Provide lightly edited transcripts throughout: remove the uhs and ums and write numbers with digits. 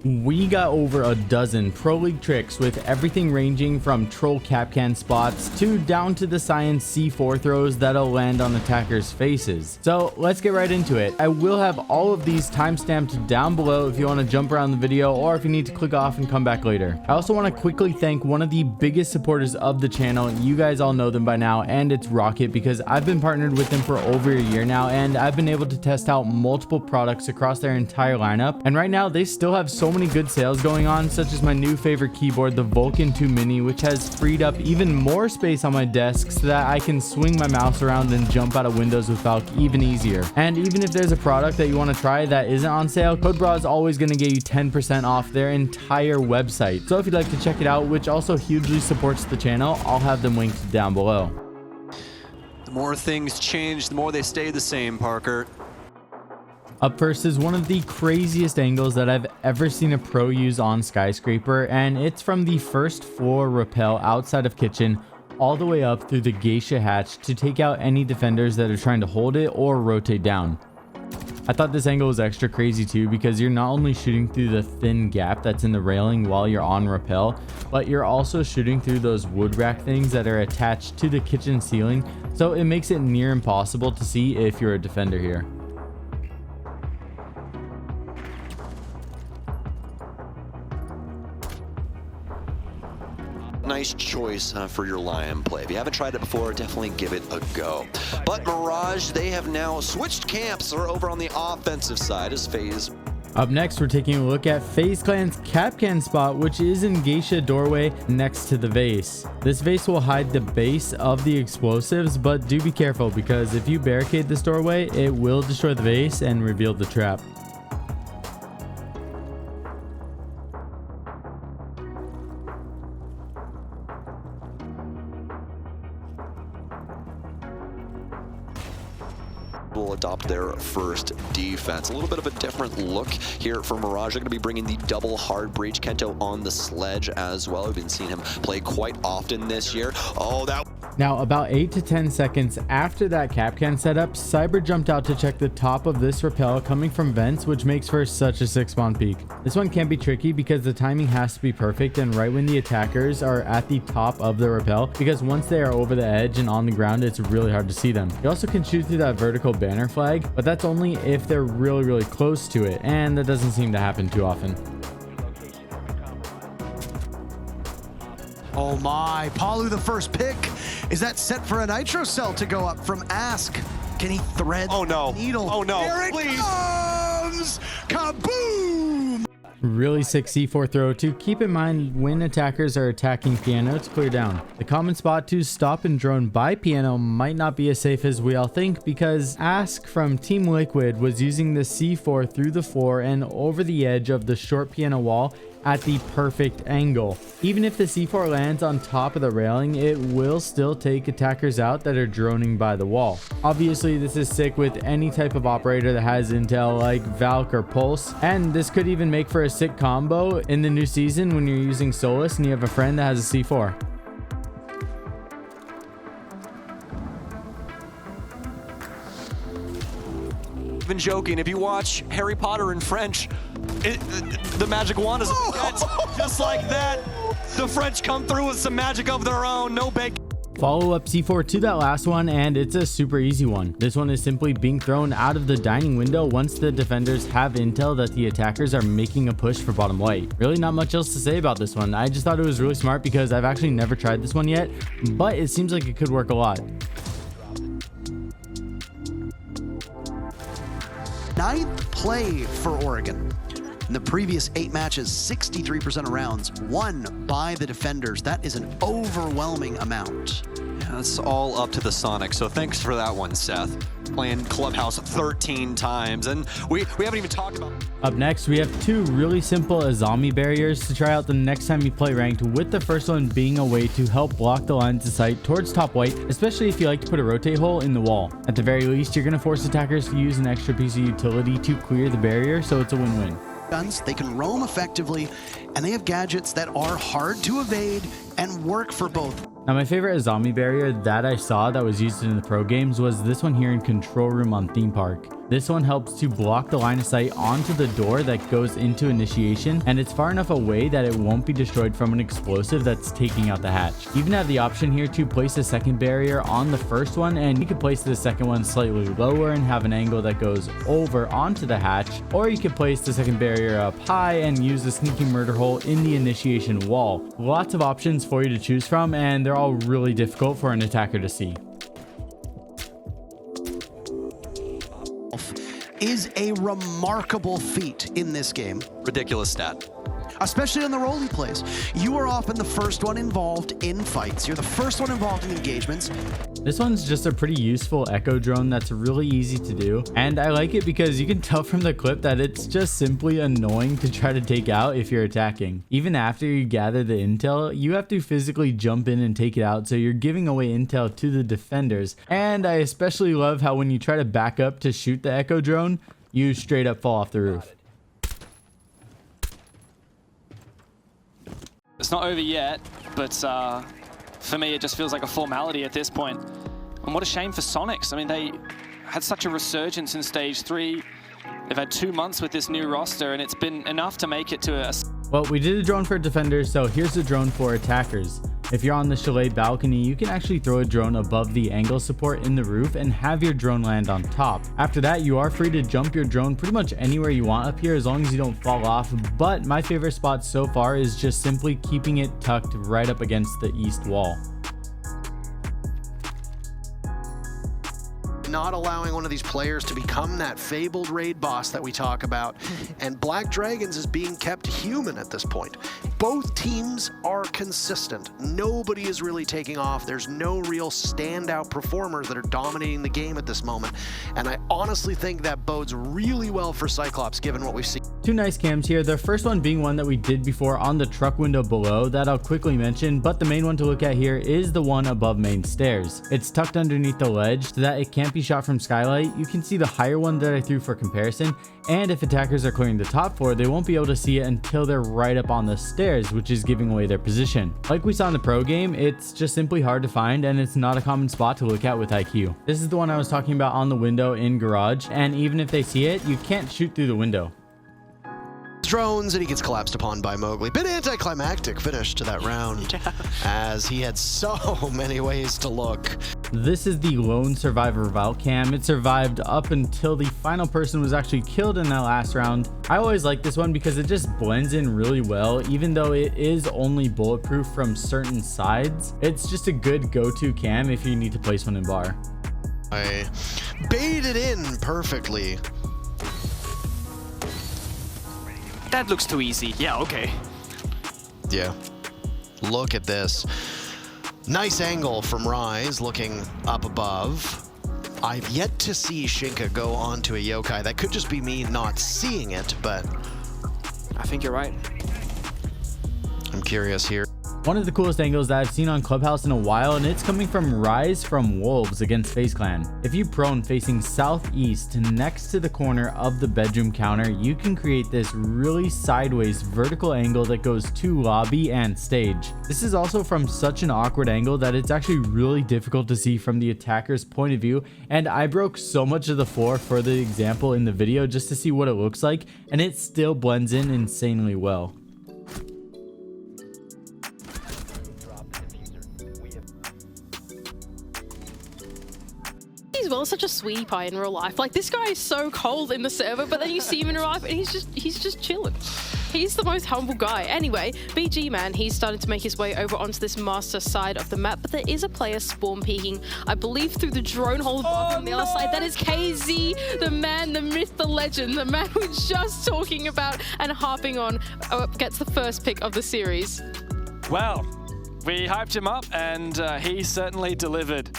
We got over a dozen Pro League tricks with everything ranging from troll Kapkan spots to down to the science C4 throws that'll land on attackers' faces. So let's get right into it. I will have all of these timestamped down below if you want to jump around the video or if you need to click off and come back later. I also want to quickly thank one of the biggest supporters of the channel. You guys all know them by now, and it's Rocket, because I've been partnered with them for over a year now and I've been able to test out multiple products across their entire lineup. And right now they still have so many good sales going on, such as my new favorite keyboard, the Vulkan 2 Mini, which has freed up even more space on my desk so that I can swing my mouse around and jump out of windows with Valk even easier. And even if there's a product that you want to try that isn't on sale, code Brah is always going to get you 10% off their entire website. So if you'd like to check it out, which also hugely supports the channel, I'll have them linked down below. The more things change, the more they stay the same, Parker. Up first is one of the craziest angles that I've ever seen a pro use on Skyscraper, and it's from the first floor rappel outside of kitchen all the way up through the geisha hatch to take out any defenders that are trying to hold it or rotate down. I thought this angle was extra crazy too, because you're not only shooting through the thin gap that's in the railing while you're on rappel, but you're also shooting through those wood rack things that are attached to the kitchen ceiling, so it makes it near impossible to see if you're a defender here. Nice choice for your lion play. If you haven't tried it before, definitely give it a go. But Mirage, they have now switched camps. They're over on the offensive side as FaZe. Up next, we're taking a look at FaZe Clan's Kapkan spot, which is in geisha doorway next to the vase. This vase will hide the base of the explosives, but do be careful, because if you barricade this doorway, it will destroy the vase and reveal the trap. Will adopt their first defense. A little bit of a different look here for Mirage. They're going to be bringing the double hard breach. Kento on the sledge as well. We've been seeing him play quite often this year. Oh, that... Now, about 8 to 10 seconds after that Kapkan setup, Cyber jumped out to check the top of this rappel coming from vents, which makes for such a sick spawn peak. This one can be tricky because the timing has to be perfect and right when the attackers are at the top of the rappel, because once they are over the edge and on the ground, it's really hard to see them. You also can shoot through that vertical banner flag, but that's only if they're really close to it, and that doesn't seem to happen too often. Oh my, Palu the first pick. Is that set for a nitro cell to go up from Ask? Can he thread the needle? Oh no, Here it please. comes! Kaboom! Really sick C4 throw to keep in mind when attackers are attacking Piano to clear down. The common spot to stop and drone by Piano might not be as safe as we all think, because Ask from Team Liquid was using the C4 through the floor and over the edge of the short piano wall at the perfect angle. Even if the C4 lands on top of the railing, it will still take attackers out that are droning by the wall. Obviously, this is sick with any type of operator that has intel like Valk or Pulse, and this could even make for a sick combo in the new season when you're using Solus and you have a friend that has a C4. Even joking, if you watch Harry Potter in French, the magic wand is just like that. The French come through with some magic of their own. No big. Follow up C4 to that last one, and it's a super easy one. This one is simply being thrown out of the dining window once the defenders have intel that the attackers are making a push for bottom white. Really not much else to say about this one. I just thought it was really smart because I've actually never tried this one yet, but it seems like it could work a lot. Ninth play for Oregon. In the previous 8 matches, 63% of rounds won by the defenders. That is an overwhelming amount. Yeah, that's all up to the Sonic, so thanks for that one, Seth. Playing Clubhouse 13 times, and we haven't even talked about... Up next, we have 2 really simple Azami barriers to try out the next time you play ranked, with the first one being a way to help block the lines of sight towards top white, especially if you like to put a rotate hole in the wall. At the very least, you're going to force attackers to use an extra piece of utility to clear the barrier, so it's a win-win. Guns, they can roam effectively, and they have gadgets that are hard to evade and work for both. Now, my favorite Azami barrier that I saw that was used in the pro games was this one here in Control Room on Theme Park. This one helps to block the line of sight onto the door that goes into initiation, and it's far enough away that it won't be destroyed from an explosive that's taking out the hatch. You even have the option here to place a second barrier on the first one, and you could place the second one slightly lower and have an angle that goes over onto the hatch, or you could place the second barrier up high and use the sneaky murder hole in the initiation wall. Lots of options for you to choose from, and they're all really difficult for an attacker to see. Is a remarkable feat in this game. Ridiculous stat. Especially on the role he plays. You are often the first one involved in fights. You're the first one involved in engagements. This one's just a pretty useful echo drone that's really easy to do, and I like it because you can tell from the clip that it's just simply annoying to try to take out if you're attacking. Even after you gather the intel, you have to physically jump in and take it out, so you're giving away intel to the defenders. And I especially love how when you try to back up to shoot the echo drone, you straight up fall off the roof. It's not over yet, but for me, it just feels like a formality at this point. And what a shame for Sonics. I mean, they had such a resurgence in Stage 3. They've had 2 months with this new roster, and it's been enough to make it to a... Well, we did a drone for defenders, so here's a drone for attackers. If you're on the chalet balcony, you can actually throw a drone above the angle support in the roof and have your drone land on top. After that, you are free to jump your drone pretty much anywhere you want up here as long as you don't fall off, but my favorite spot so far is just simply keeping it tucked right up against the east wall. Not allowing one of these players to become that fabled raid boss that we talk about. And Black Dragons is being kept human at this point. Both teams are consistent. Nobody is really taking off. There's no real standout performers that are dominating the game at this moment. And I honestly think that bodes really well for Cyclops given what we've seen. Two nice cams here, the first one being one that we did before on the truck window below that I'll quickly mention, but the main one to look at here is the one above main stairs. It's tucked underneath the ledge so that it can't be shot from skylight. You can see the higher one that I threw for comparison, and if attackers are clearing the top floor, they won't be able to see it until they're right up on the stairs, which is giving away their position. Like we saw in the pro game, it's just simply hard to find, and it's not a common spot to look at with IQ. This is the one I was talking about on the window in garage, and even if they see it, you can't shoot through the window. Drones, and he gets collapsed upon by Mowgli. Bit anticlimactic finish to that round, as he had so many ways to look. This is the lone survivor Valk cam. It survived up until the final person was actually killed in that last round. I always like this one because it just blends in really well, even though it is only bulletproof from certain sides. It's just a good go-to cam if you need to place one in bar. I baited in perfectly. That looks too easy. Yeah, okay. Yeah. Look at this. Nice angle from Rise, looking up above. I've yet to see Shinka go onto a Yokai. That could just be me not seeing it, but I think you're right. I'm curious here. One of the coolest angles that I've seen on Clubhouse in a while, and it's coming from Rise from Wolves against FaZe Clan. If you prone facing southeast next to the corner of the bedroom counter, you can create this really sideways vertical angle that goes to lobby and stage. This is also from such an awkward angle that it's actually really difficult to see from the attacker's point of view, and I broke so much of the floor for the example in the video just to see what it looks like, and it still blends in insanely well. He's well such a sweetie pie in real life. Like, this guy is so cold in the server, but then you see him in real life and he's just chilling. He's the most humble guy. Anyway, BG man, he's starting to make his way over onto this master side of the map, but there is a player spawn peeking, I believe, through the drone hole on the other side. That is KZ, the man, the myth, the legend, the man we're just talking about and harping on, gets the first pick of the series. Well, we hyped him up and he certainly delivered.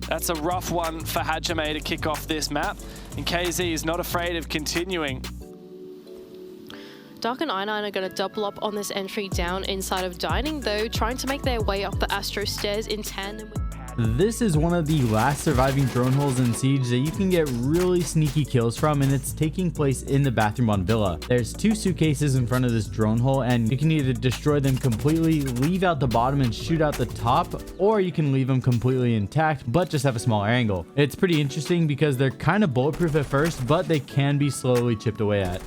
That's a rough one for Hajime to kick off this map, and KZ is not afraid of continuing. Dark and I9 are going to double up on this entry down inside of Dining, though, trying to make their way up the Astro stairs in tandem with... This is one of the last surviving drone holes in Siege that you can get really sneaky kills from, and it's taking place in the bathroom on Villa. There's 2 suitcases in front of this drone hole, and you can either destroy them completely, leave out the bottom and shoot out the top, or you can leave them completely intact but just have a smaller angle. It's pretty interesting because they're kind of bulletproof at first, but they can be slowly chipped away at.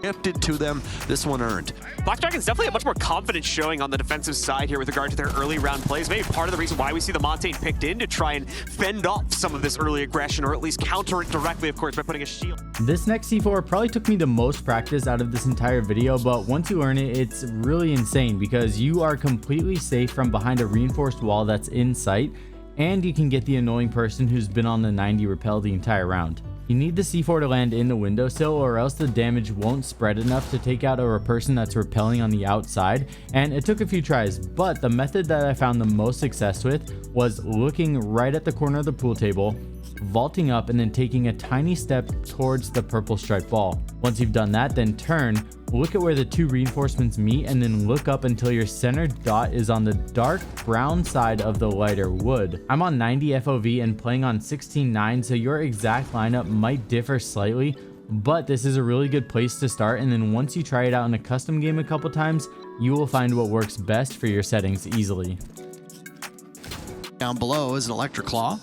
Gifted to them, this one earned. Black Dragon's definitely a much more confident showing on the defensive side here with regard to their early round plays. Maybe part of the reason why we see the Montaigne picked in to try and fend off some of this early aggression, or at least counter it directly, of course, by putting a shield. This next C4 probably took me the most practice out of this entire video, but once you learn it, it's really insane because you are completely safe from behind a reinforced wall that's in sight, and you can get the annoying person who's been on the 90 repel the entire round. You need the C4 to land in the windowsill, or else the damage won't spread enough to take out a person that's repelling on the outside, and it took a few tries, but the method that I found the most success with was looking right at the corner of the pool table, vaulting up, and then taking a tiny step towards the purple striped ball. Once you've done that, then turn, look at where the 2 reinforcements meet, and then look up until your center dot is on the dark brown side of the lighter wood. I'm on 90 FOV and playing on 16.9, so your exact lineup might differ slightly, but this is a really good place to start, and then once you try it out in a custom game a couple times, you will find what works best for your settings easily. Down below is an Electric Claw,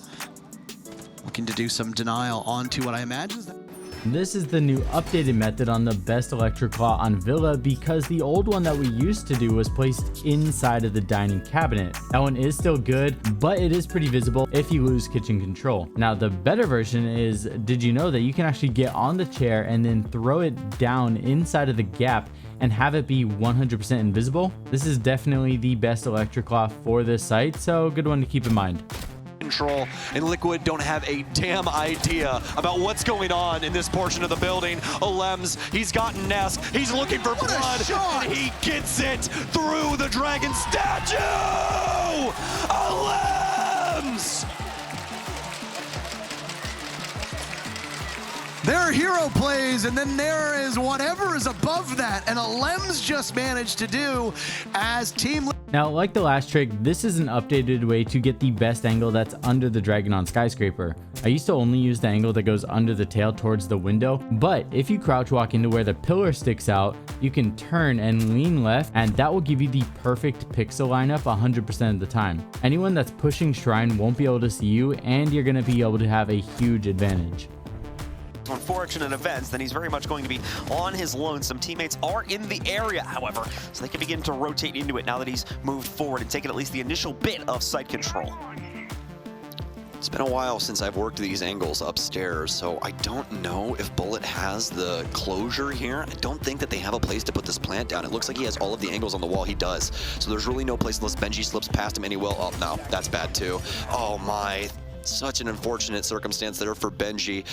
looking to do some denial onto what I imagine is that. This is the new updated method on the best Electric Claw on Villa, because the old one that we used to do was placed inside of the dining cabinet. That one is still good, but it is pretty visible if you lose kitchen control. Now the better version is, did you know that you can actually get on the chair and then throw it down inside of the gap and have it be 100% invisible? This is definitely the best Electric Claw for this site, so good one to keep in mind. Control, and Liquid don't have a damn idea about what's going on in this portion of the building. Olems, he's got Nesk, he's looking for blood, and he gets it through the dragon statue! Olems! There are hero plays, and then there is whatever is above that, and Olems just managed to do as team. Now, like the last trick, this is an updated way to get the best angle that's under the dragon on Skyscraper. I used to only use the angle that goes under the tail towards the window, but if you crouch walk into where the pillar sticks out, you can turn and lean left, and that will give you the perfect pixel lineup 100% of the time. Anyone that's pushing Shrine won't be able to see you, and you're going to be able to have a huge advantage. Unfortunate events, then he's very much going to be on his lonesome. Some teammates are in the area, however, so they can begin to rotate into it now that he's moved forward and taken at least the initial bit of site control. It's been a while since I've worked these angles upstairs, so I don't know if Bullet has the closure here. I don't think that they have a place to put this plant down. It looks like he has all of the angles on the wall. He does. So there's really no place unless Benji slips past him anyway. Oh, no, that's bad too. Oh my, such an unfortunate circumstance there for Benji.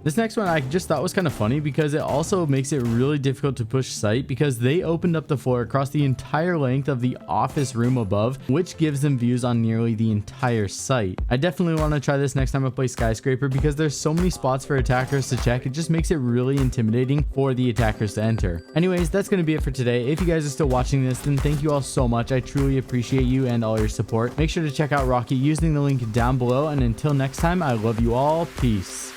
This next one I just thought was kind of funny because it also makes it really difficult to push site, because they opened up the floor across the entire length of the office room above, which gives them views on nearly the entire site. I definitely want to try this next time I play Skyscraper because there's so many spots for attackers to check. It just makes it really intimidating for the attackers to enter. Anyways, that's going to be it for today. If you guys are still watching this, then thank you all so much. I truly appreciate you and all your support. Make sure to check out Rocky using the link down below, and until next time, I love you all. Peace.